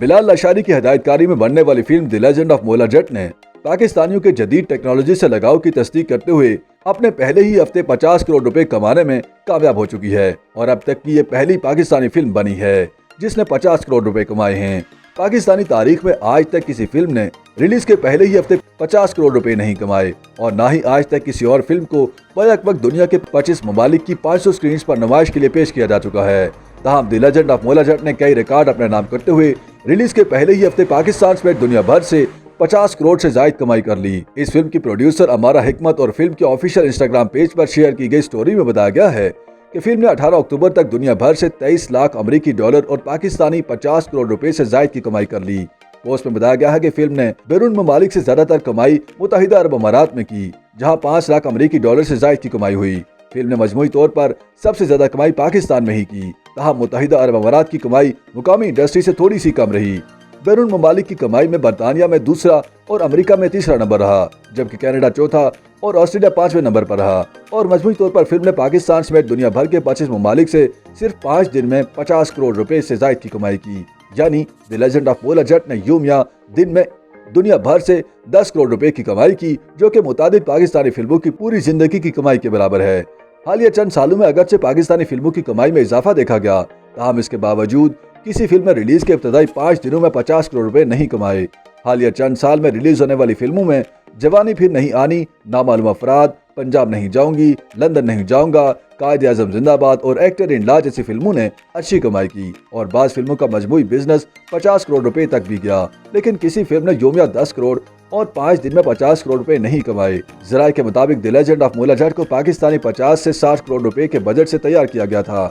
बिलाल लशारी की हिदायतकारी में बनने वाली फिल्म द लेजेंड ऑफ मोला जट ने पाकिस्तानियों के जदीद टेक्नोलॉजी से लगाव की तस्दीक करते हुए अपने पहले ही हफ्ते 50 करोड़ रुपए कमाने में कामयाब हो चुकी है और अब तक की ये पहली पाकिस्तानी फिल्म बनी है जिसने 50 करोड़ रुपए कमाए हैं। पाकिस्तानी तारीख में आज तक किसी फिल्म ने रिलीज के पहले ही हफ्ते 50 करोड़ रुपए नहीं कमाए और ना ही आज तक किसी और फिल्म को बैक वक्त दुनिया के 25 ममालिक की 500 स्क्रीन पर नुमाइश के लिए पेश किया जा चुका है। तहम द लेजेंड ऑफ मोला जट ने कई रिकॉर्ड अपने नाम करते हुए रिलीज के पहले ही हफ्ते पाकिस्तान समेत दुनिया भर से 50 करोड़ से ज्यादा कमाई कर ली। इस फिल्म की प्रोड्यूसर अमारा हिकमत और फिल्म के ऑफिशियल इंस्टाग्राम पेज पर शेयर की गई स्टोरी में बताया गया है कि फिल्म ने 18 अक्टूबर तक दुनिया भर से 23 लाख अमेरिकी डॉलर और पाकिस्तानी 50 करोड़ रुपए से ज्यादा की कमाई कर ली। पोस्ट में बताया गया है कि फिल्म ने बैरून ममालिक से ज्यादातर कमाई मुत्तहिदा अरब अमारात में की, जहां 5 लाख अमेरिकी डॉलर से ज्यादा की कमाई हुई। फिल्म ने मजमूई तौर पर सबसे ज्यादा कमाई पाकिस्तान में ही की, तहम मुत्तहिदा अरब अमारात की कमाई मुकामी इंडस्ट्री से थोड़ी सी कम रही। बैरून ममालिक की कमाई में बरतानिया में दूसरा और अमेरिका में तीसरा नंबर रहा, जबकि कनाडा चौथा और ऑस्ट्रेलिया 5वें नंबर पर रहा। और मजमूई तौर पर फिल्म ने पाकिस्तान समेत दुनिया भर के 25 ममालिक से सिर्फ 5 दिन में 50 करोड़ रुपए से ज्यादा की कमाई की। यानी द लेजेंड ऑफ मोला जट ने यूमिया दिन में दुनिया भर से 10 करोड़ रुपए की कमाई की, जो कि मुताबिक पाकिस्तानी फिल्मों की पूरी जिंदगी की कमाई के बराबर है। हालिया चंद सालों में अगरचे पाकिस्तानी फिल्मों की कमाई में इजाफा देखा गया, ताहम इसके बावजूद किसी फिल्म ने रिलीज के इब्तदाई 5 दिनों में 50 करोड़ रुपए नहीं कमाए। हालिया चंद साल में रिलीज होने वाली फिल्मों में जवानी फिर नहीं आनी, नामालूम अफराद, पंजाब नहीं जाऊंगी, लंदन नहीं जाऊंगा, कायदे आजम जिंदाबाद और एक्टर इन लॉ जैसी फिल्मों ने अच्छी कमाई की और बाज़ फिल्मों का मजमूई बिजनेस 50 करोड़ रुपए तक भी गया, लेकिन किसी फिल्म ने योमिया 10 करोड़ और 5 दिन में 50 करोड़ रुपए नहीं कमाए। जराये के मुताबिक द लेजेंड ऑफ मोला जट को पाकिस्तानी 50 से 60 करोड़ रुपए के बजट से तैयार किया गया था।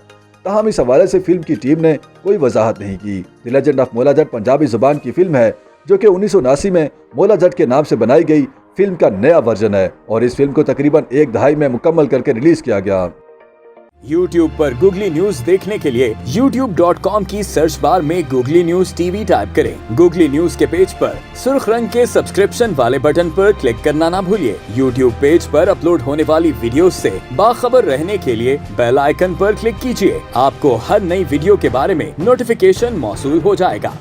तहम इस हवाले से फिल्म की टीम ने कोई वजाहत नहीं की। द लेजेंड ऑफ मोला जट पंजाबी जुबान की फिल्म है जो कि 1979 में मोला जट के नाम से बनाई गई फिल्म का नया वर्जन है और इस फिल्म को तकरीबन एक दहाई में मुकम्मल करके रिलीज किया गया। YouTube पर गूगली न्यूज देखने के लिए youtube.com की सर्च बार में गूगली न्यूज टीवी टाइप करें। गूगली न्यूज के पेज पर सुर्ख रंग के सब्सक्रिप्शन वाले बटन पर क्लिक करना ना भूलिए। YouTube पेज पर अपलोड होने वाली वीडियो से बाखबर रहने के लिए बेल आइकन पर क्लिक कीजिए। आपको हर नई वीडियो के बारे में नोटिफिकेशन मौसूल हो जाएगा।